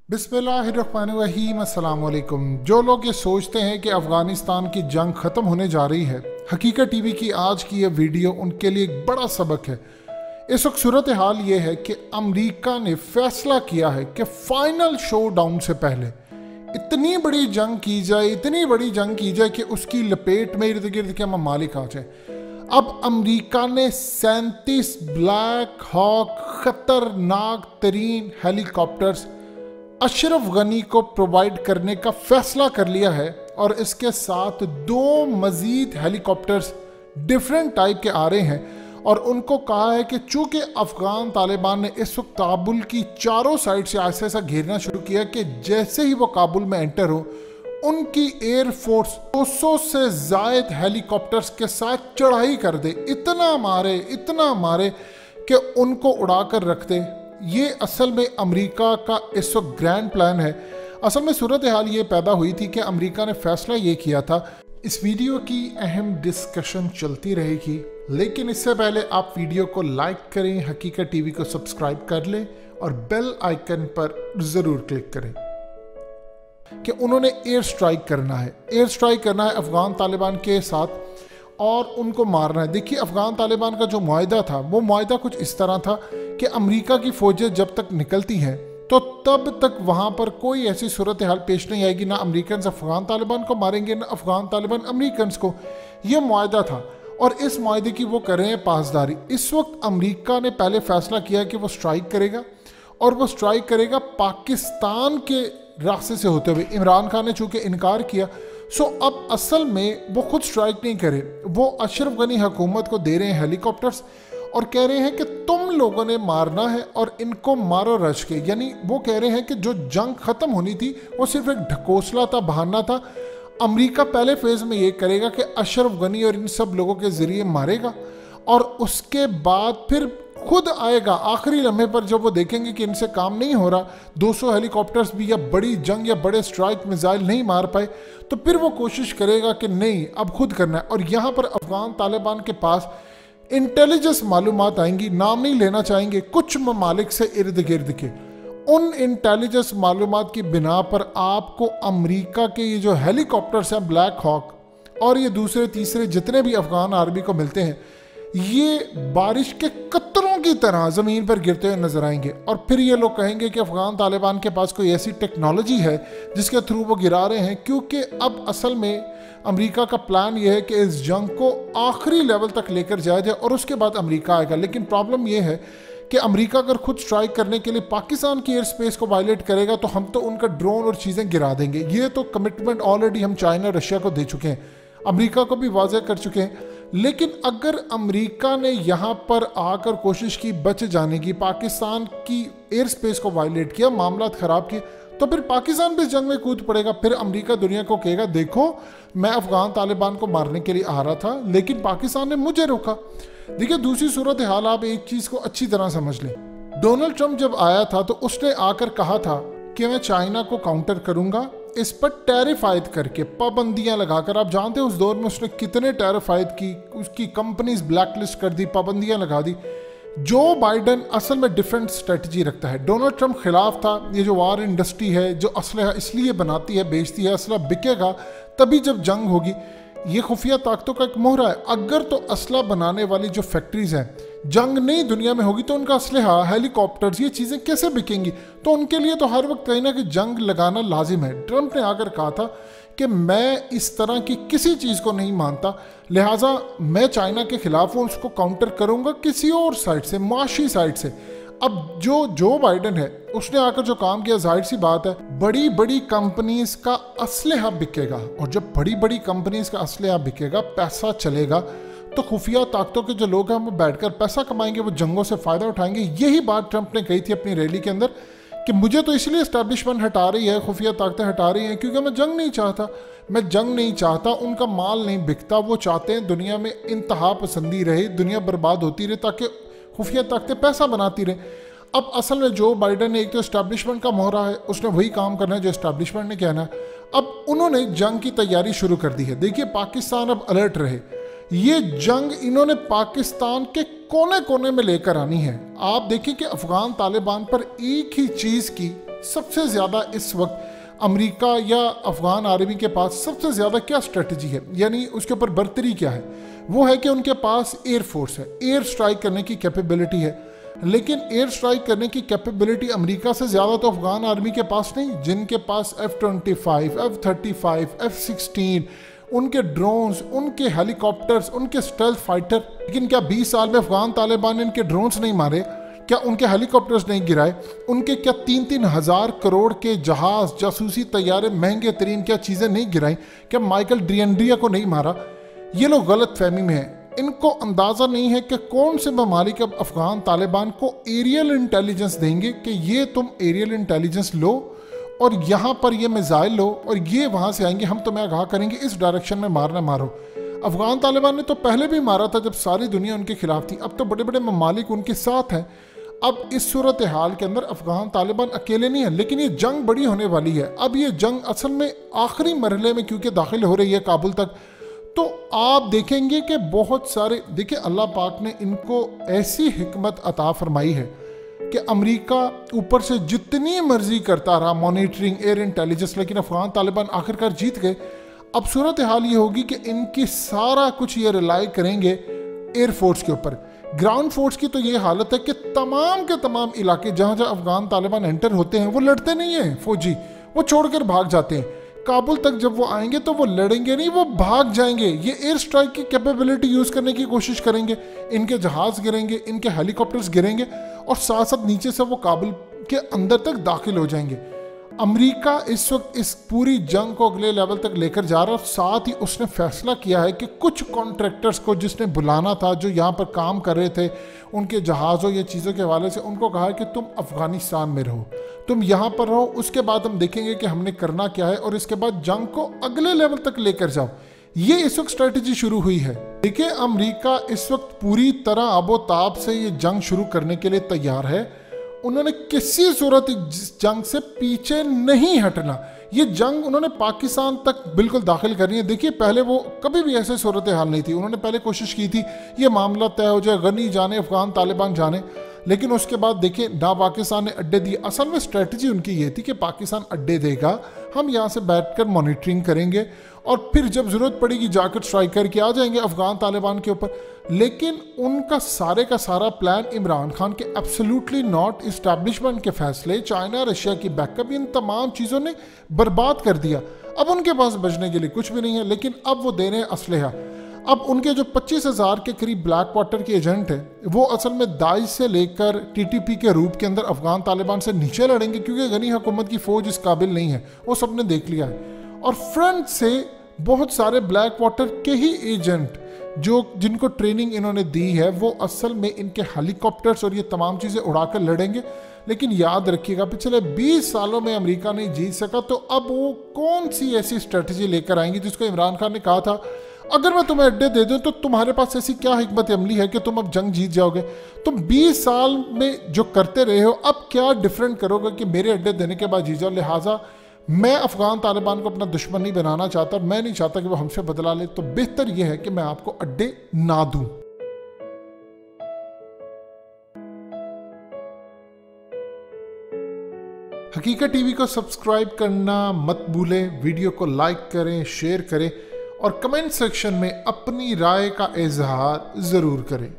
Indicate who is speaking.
Speaker 1: बिस्मिल्लाहिर्रहमानिर्रहीम अस्सलाम वालेकुम। जो लोग ये सोचते हैं कि अफ़गानिस्तान की जंग ख़त्म होने जा रही है, हकीकत टीवी की आज की ये वीडियो उनके लिए एक बड़ा सबक है। इस वक्त सूरत हाल ये है कि अमेरिका ने फैसला किया है कि फाइनल शो डाउन से पहले इतनी बड़ी जंग की जाए, इतनी बड़ी जंग की जाए कि उसकी लपेट में इर्द गिर्द के ममालिक आ जाए। अब अमेरिका ने 37 ब्लैक हॉक खतरनाक तरीन हेलीकॉप्टर्स अशरफ गनी को प्रोवाइड करने का फैसला कर लिया है और इसके साथ 2 मजीद हेलीकॉप्टर्स डिफरेंट टाइप के आ रहे हैं और उनको कहा है कि चूंकि अफगान तालिबान ने इस वक्त काबुल की चारों साइड से ऐसा ऐसा घेरना शुरू किया कि जैसे ही वो काबुल में एंटर हो उनकी एयरफोर्स 200 से ज़ायद हेलीकॉप्टर्स के साथ चढ़ाई कर दे, इतना मारे कि उनको उड़ाकर रख दे। ये असल में अमेरिका का इस वक्त ग्रैंड प्लान है। असल में सूरत हाल ये पैदा हुई थी कि अमेरिका ने फैसला ये किया था। इस वीडियो की अहम डिस्कशन चलती रहेगी, लेकिन इससे पहले आप वीडियो को लाइक करें, हकीकत टीवी को सब्सक्राइब कर लें और बेल आइकन पर ज़रूर क्लिक करें कि उन्होंने एयर स्ट्राइक करना है। एयर स्ट्राइक करना है अफगान तालिबान के साथ और उनको मारना है। देखिए, अफगान तालिबान का जो मुआहिदा था वो मुआहिदा कुछ इस तरह था कि अमेरिका की फ़ौजें जब तक निकलती हैं तो तब तक वहाँ पर कोई ऐसी सूरत हाल पेश नहीं आएगी, ना अमेरिकन अफगान तालिबान को मारेंगे ना अफगान तालिबान अमेरिकन को। ये मुआहिदा था और इस मुआहिदे की वो कर रहे हैं पासदारी। इस वक्त अमेरिका ने पहले फैसला किया कि वो स्ट्राइक करेगा और वो स्ट्राइक करेगा पाकिस्तान के रास्ते से होते हुए। इमरान खान ने चूँकि इनकार किया, सो अब असल में वो खुद स्ट्राइक नहीं करे, वो अशरफ गनी हुकूमत को दे रहे हैं हेलीकॉप्टर्स और कह रहे हैं कि तुम लोगों ने मारना है और इनको मारो रच के। यानी वो कह रहे हैं कि जो जंग ख़त्म होनी थी वो सिर्फ एक ढकोसला था, बहाना था। अमेरिका पहले फेज़ में ये करेगा कि अशरफ गनी और इन सब लोगों के ज़रिए मारेगा और उसके बाद फिर खुद आएगा आखिरी लम्हे पर जब वो देखेंगे कि इनसे काम नहीं हो रहा, 200 हेलीकॉप्टर्स भी या बड़ी जंग या बड़े स्ट्राइक मिसाइल नहीं मार पाए, तो फिर वो कोशिश करेगा कि नहीं अब खुद करना है। और यहाँ पर अफगान तालिबान के पास इंटेलिजेंस मालूमात आएंगी, नाम नहीं लेना चाहेंगे, कुछ ममालिक से इर्द गिर्द के। उन इंटेलिजेंस मालूमात की बिना पर आपको अमेरिका के ये जो हेलीकॉप्टर्स हैं ब्लैक हॉक और ये दूसरे तीसरे जितने भी अफगान आर्मी को मिलते हैं, ये बारिश के कतरों की तरह ज़मीन पर गिरते हुए नजर आएंगे। और फिर ये लोग कहेंगे कि अफगान तालिबान के पास कोई ऐसी टेक्नोलॉजी है जिसके थ्रू वो गिरा रहे हैं, क्योंकि अब असल में अमेरिका का प्लान ये है कि इस जंग को आखिरी लेवल तक लेकर जाया जाए और उसके बाद अमेरिका आएगा। लेकिन प्रॉब्लम ये है कि अमेरिका अगर खुद स्ट्राइक करने के लिए पाकिस्तान की एयर स्पेस को वायलेट करेगा तो हम तो उनका ड्रोन और चीज़ें गिरा देंगे। ये तो कमिटमेंट ऑलरेडी हम चाइना रशिया को दे चुके हैं, अमेरिका को भी वाज़ेह कर चुके हैं। लेकिन अगर अमेरिका ने यहाँ पर आकर कोशिश की बच जाने की, पाकिस्तान की एयर स्पेस को वायलेट किया, मामला ख़राब किए, तो फिर पाकिस्तान भी इस जंग में कूद पड़ेगा। फिर अमेरिका दुनिया को कहेगा देखो मैं अफगान तालिबान को मारने के लिए आ रहा था लेकिन पाकिस्तान ने मुझे रोका। देखिए, दूसरी सूरत हाल आप एक चीज़ को अच्छी तरह समझ लें। डोनाल्ड ट्रंप जब आया था तो उसने आकर कहा था कि मैं चाइना को काउंटर करूंगा, इस पर टैरिफ आयद करके, पाबंदियां लगाकर। आप जानते हैं उस दौर में उसने कितने टैरिफ आयद की, उसकी कंपनीज ब्लैकलिस्ट कर दी, पाबंदियां लगा दी। जो बाइडन असल में डिफरेंट स्ट्रेटजी रखता है। डोनाल्ड ट्रंप खिलाफ था, ये जो वार इंडस्ट्री है जो असलहा इसलिए बनाती है, बेचती है, असला बिकेगा तभी जब जंग होगी। ये खुफिया ताकतों का एक मोहरा है। अगर तो असला बनाने वाली जो फैक्ट्रीज हैं जंग नहीं दुनिया में होगी तो उनका असलहा, हेलीकॉप्टर्स, ये चीज़ें कैसे बिकेंगी? तो उनके लिए तो हर वक्त कहीं ना कहीं जंग लगाना लाजिम है। ट्रंप ने आकर कहा था कि मैं इस तरह की किसी चीज़ को नहीं मानता, लिहाजा मैं चाइना के खिलाफ हूँ, उसको काउंटर करूँगा किसी और साइड से, माशी साइड से। अब जो बाइडन है उसने आकर जो काम किया, जाहिर सी बात है बड़ी बड़ी कंपनीज का असलहा बिकेगा और जब बड़ी बड़ी कंपनीज का असलहा बिकेगा, पैसा चलेगा, तो खुफिया ताकतों के जो लोग हैं वो बैठकर पैसा कमाएंगे, वो जंगों से फ़ायदा उठाएंगे। यही बात ट्रंप ने कही थी अपनी रैली के अंदर कि मुझे तो इसलिए इस्टेब्लिशमेंट हटा रही है, खुफिया ताकतें हटा रही हैं क्योंकि मैं जंग नहीं चाहता। मैं जंग नहीं चाहता, उनका माल नहीं बिकता, वो चाहते हैं दुनिया में इंतहा पसंदी रहे, दुनिया बर्बाद होती रहे ताकि खुफिया ताकतें पैसा बनाती रहे। अब असल में जो बाइडन ने एक तो इस्टेब्लिशमेंट का मोहरा है, उसने वही काम करना है जो इस्टेब्लिशमेंट ने कहना है। अब उन्होंने जंग की तैयारी शुरू कर दी है। देखिए, पाकिस्तान अब अलर्ट रहे, ये जंग इन्होंने पाकिस्तान के कोने कोने में लेकर आनी है। आप देखिए कि अफगान तालिबान पर एक ही चीज़ की सबसे ज़्यादा इस वक्त अमेरिका या अफगान आर्मी के पास सबसे ज़्यादा क्या स्ट्रेटजी है, यानी उसके ऊपर बर्तरी क्या है, वो है कि उनके पास एयर फोर्स है, एयर स्ट्राइक करने की कैपेबिलिटी है। लेकिन एयर स्ट्राइक करने की कैपेबिलिटी अमेरिका से ज़्यादा तो अफगान आर्मी के पास नहीं, जिनके पास F-25, F-35, F-16, उनके ड्रोन्स, उनके हेलीकॉप्टर्स, उनके स्टेल्थ फाइटर। लेकिन क्या 20 साल में अफगान तालिबान ने इनके ड्रोन्स नहीं मारे? क्या उनके हेलीकॉप्टर्स नहीं गिराए? उनके क्या 3-3 हज़ार करोड़ के जहाज, जासूसी तैयारे, महंगे तरीन क्या चीज़ें नहीं गिराई? क्या माइकल ड्रियंड्रिया को नहीं मारा? ये लोग गलत फहमी में हैं। इनको अंदाज़ा नहीं है कि कौन से ममालिक अब अफगान तालिबान को एरियल इंटेलिजेंस देंगे कि ये तुम एरियल इंटेलिजेंस लो और यहाँ पर ये मिसाइल लो और ये वहाँ से आएंगे, हम तुम्हें आगाह करेंगे, इस डायरेक्शन में मारना मारो। अफगान तालिबान ने तो पहले भी मारा था जब सारी दुनिया उनके खिलाफ थी। अब तो बड़े बड़े ममालिक उनके साथ हैं। अब इस सूरत हाल के अंदर अफगान तालिबान अकेले नहीं है, लेकिन ये जंग बड़ी होने वाली है। अब ये जंग असल में आखिरी मरहले में क्योंकि दाखिल हो रही है काबुल तक, तो आप देखेंगे कि बहुत सारे, देखिए अल्लाह पाक ने इनको ऐसी हिकमत अता फरमाई है कि अमेरिका ऊपर से जितनी मर्जी करता रहा मॉनिटरिंग, एयर इंटेलिजेंस, लेकिन अफगान तालिबान आखिरकार जीत गए। अब सूरत हाल ये होगी कि इनकी सारा कुछ ये रिलाई करेंगे एयरफोर्स के ऊपर। ग्राउंड फोर्स की तो ये हालत है कि तमाम के तमाम इलाके जहाँ जहाँ अफगान तालिबान एंटर होते हैं वो लड़ते नहीं हैं फौजी, वो छोड़कर भाग जाते हैं। काबुल तक जब वो आएंगे तो वो लड़ेंगे नहीं, वो भाग जाएंगे। ये एयर स्ट्राइक की कैपेबिलिटी यूज़ करने की कोशिश करेंगे, इनके जहाज़ गिरेंगे, इनके हेलीकॉप्टर्स गिरेंगे और साथ साथ नीचे से वो काबुल के अंदर तक दाखिल हो जाएंगे। अमेरिका इस वक्त इस पूरी जंग को अगले लेवल तक लेकर जा रहा है और साथ ही उसने फैसला किया है कि कुछ कॉन्ट्रैक्टर्स को जिसने बुलाना था, जो यहाँ पर काम कर रहे थे उनके जहाज़ों या चीज़ों के हवाले से, उनको कहा है कि तुम अफगानिस्तान में रहो, तुम यहाँ पर रहो, उसके बाद हम देखेंगे कि हमने करना क्या है और इसके बाद जंग को अगले लेवल तक लेकर जाओ। ये इस वक्त स्ट्रेटजी शुरू हुई है। देखिए अमेरिका इस वक्त पूरी तरह आबोताब से ये जंग शुरू करने के लिए तैयार है। उन्होंने किसी सूरत जंग से पीछे नहीं हटना। ये जंग उन्होंने पाकिस्तान तक बिल्कुल दाखिल करनी है। देखिए पहले वो कभी भी ऐसे सूरत हाल नहीं थी। उन्होंने पहले कोशिश की थी ये मामला तय हो जाए, गनी जाने, अफगान तालिबान जाने, लेकिन उसके बाद देखिए ना पाकिस्तान ने अड्डे दिए। असल में स्ट्रेटजी उनकी ये थी कि पाकिस्तान अड्डे देगा, हम यहाँ से बैठकर मॉनिटरिंग करेंगे और फिर जब ज़रूरत पड़ेगी जाकर स्ट्राइक करके आ जाएंगे अफगान तालिबान के ऊपर। लेकिन उनका सारे का सारा प्लान इमरान खान के एब्सोल्युटली नॉट इस्टेब्लिशमेंट के फैसले, चाइना रशिया की बैकअप, इन तमाम चीज़ों ने बर्बाद कर दिया। अब उनके पास बचने के लिए कुछ भी नहीं है, लेकिन अब वो दे रहे हैं असलहा। अब उनके जो 25,000 के करीब ब्लैक वाटर के एजेंट हैं वो असल में दाइश से लेकर TTP के रूप के अंदर अफगान तालिबान से नीचे लड़ेंगे, क्योंकि गनी हुकूमत की फ़ौज इस काबिल नहीं है, वो सबने देख लिया है। और फ्रंट से बहुत सारे ब्लैक वाटर के ही एजेंट जो जिनको ट्रेनिंग इन्होंने दी है वो असल में इनके हेलीकॉप्टर्स और ये तमाम चीज़ें उड़ाकर लड़ेंगे। लेकिन याद रखिएगा पिछले 20 सालों में अमेरिका नहीं जीत सका, तो अब वो कौन सी ऐसी स्ट्रेटजी लेकर आएंगे जिसको इमरान खान ने कहा था अगर मैं तुम्हें अड्डे दे दूं तो तुम्हारे पास ऐसी क्या हिकमत अमली है कि तुम अब जंग जीत जाओगे। तुम 20 साल में जो करते रहे हो अब क्या डिफरेंट करोगे कि मेरे अड्डे देने के बाद जीत जाओ। लिहाजा मैं अफगान तालिबान को अपना दुश्मन नहीं बनाना चाहता, मैं नहीं चाहता कि वो हमसे बदला ले, तो बेहतर यह है कि मैं आपको अड्डे ना दूं। हकीकत टीवी को सब्सक्राइब करना मत भूलें, वीडियो को लाइक करें, शेयर करें और कमेंट सेक्शन में अपनी राय का इजहार ज़रूर करें।